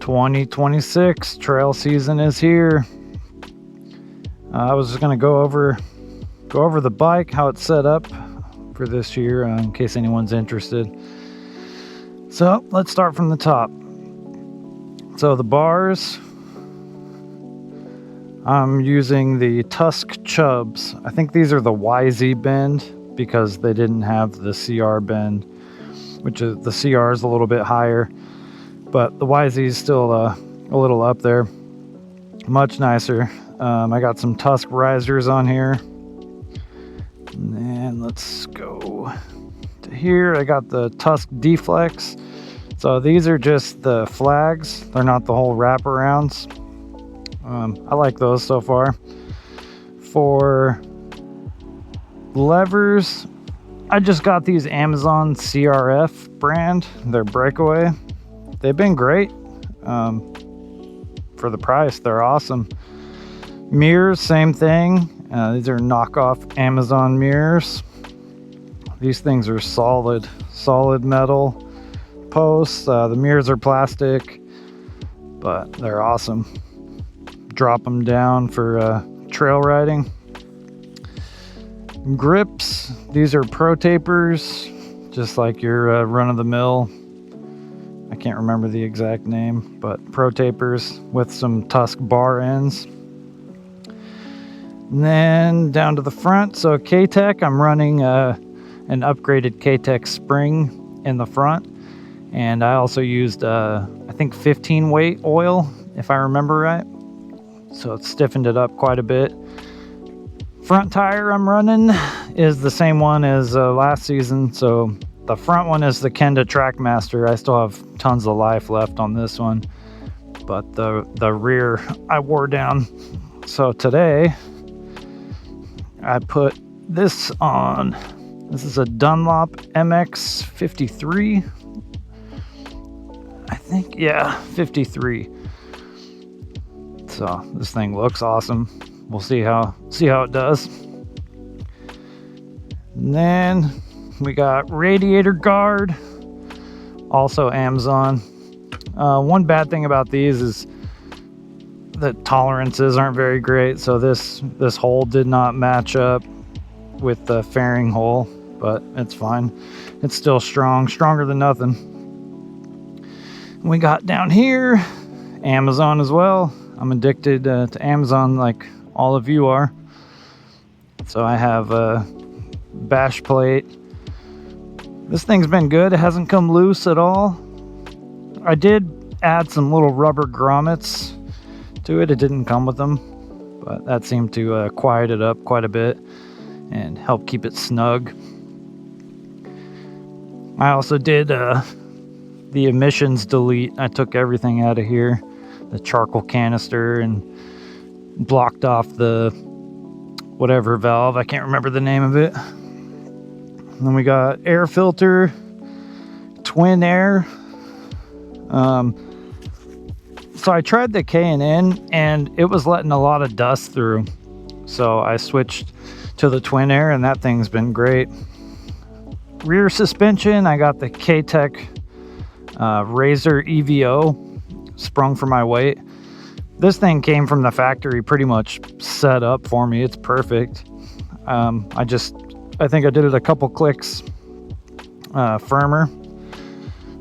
2026 trail season is here. I was just gonna go over the bike, how it's set up for this year, in case anyone's interested. So let's start from the top. So the bars, I'm using the Tusk Chubs. I think these are the YZ bend because they didn't have the CR bend, which is the CR is a little bit higher, but the YZ is still a little up there. Much nicer. I got some Tusk risers on here. And then let's go to here. I got the Tusk D-Flex. So these are just the flags. They're not the whole wraparounds. I like those so far. For levers, I just got these Amazon CRF brand. They're breakaway. They've been great. For the price, they're awesome. Mirrors, same thing. These are knockoff Amazon mirrors. These things are solid metal posts. The mirrors are plastic, but they're awesome. Drop them down for trail riding. Grips, these are Pro Tapers, just like your run-of-the-mill. I can't remember the exact name, but Pro Tapers with some Tusk bar ends. And then down to the front, so K-Tech, I'm running an upgraded K-Tech spring in the front, and I also used I think 15 weight oil, if I remember right, so it stiffened it up quite a bit. Front tire I'm running is the same one as last season, so the front one is the Kenda Trackmaster. I still have tons of life left on this one, but the rear I wore down. So today I put this on. This is a Dunlop MX53. I think, yeah, 53. So this thing looks awesome. We'll see how it does. And then we got radiator guard, also Amazon. One bad thing about these is the tolerances aren't very great, so this hole did not match up with the fairing hole, but it's fine. It's still stronger than nothing. We got down here Amazon as well. I'm addicted to Amazon like all of you are. So I have a bash plate. This thing's been good. It hasn't come loose at all. I did add some little rubber grommets to it. It didn't come with them, but that seemed to quiet it up quite a bit and help keep it snug. I also did the emissions delete. I took everything out of here, the charcoal canister, and blocked off the whatever valve. I can't remember the name of it. And then we got air filter, twin air. So I tried the K&N and it was letting a lot of dust through. So I switched to the twin air and that thing's been great. Rear suspension, I got the K-Tech Razor EVO, sprung for my weight. This thing came from the factory pretty much set up for me. It's perfect. I think I did it a couple clicks firmer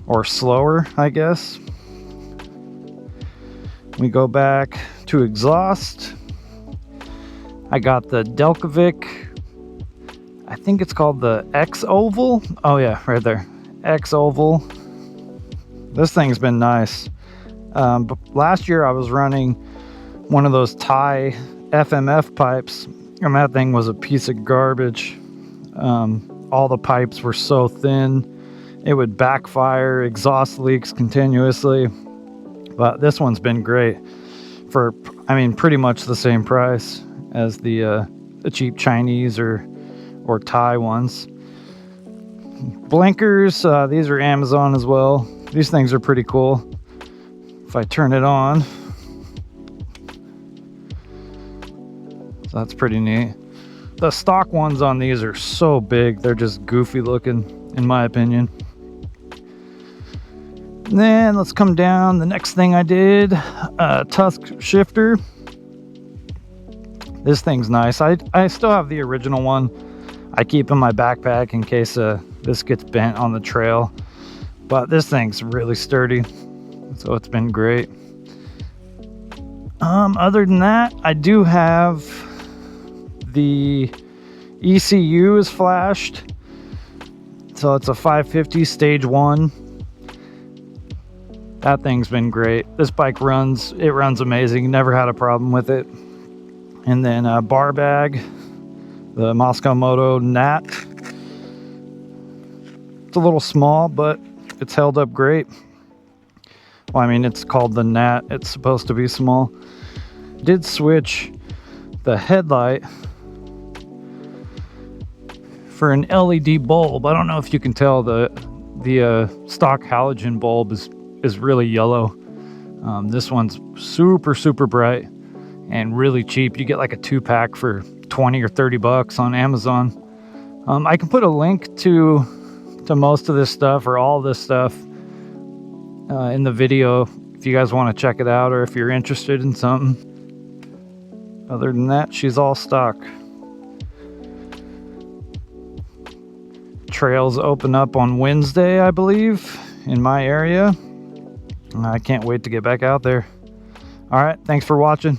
or slower, I guess. We go back to exhaust. I got the Delcovic, I think it's called the X Oval. Oh yeah, right there, X Oval. This thing's been nice. But last year I was running one of those Thai FMF pipes, and that thing was a piece of garbage. All the pipes were so thin, it would backfire, exhaust leaks continuously. But this one's been great for, I mean, pretty much the same price as the cheap Chinese or Thai ones. Blinkers, these are Amazon as well. These things are pretty cool. If I turn it on, so that's pretty neat. The stock ones on these are so big, they're just goofy looking, in my opinion. Then let's come down. The next thing I did, tusk shifter. This thing's nice. I still have the original one. I keep in my backpack in case this gets bent on the trail. But this thing's really sturdy, so it's been great. Other than that, I do have the ECU is flashed. So it's a 550 stage 1. That thing's been great. This bike runs amazing. Never had a problem with it. And then a bar bag, the Moscow Moto Nat. It's a little small, but it's held up great. Well, I mean, it's called the Nat. It's supposed to be small. Did switch the headlight for an LED bulb. I don't know if you can tell, the stock halogen bulb is really yellow. This one's super bright and really cheap. You get like a 2-pack for 20 or 30 bucks on Amazon. I can put a link to most of this stuff, or all this stuff, in the video if you guys want to check it out, or if you're interested in something. Other than that, she's all stock. Trails open up on Wednesday, I believe, in my area. I can't wait to get back out there. All right, thanks for watching.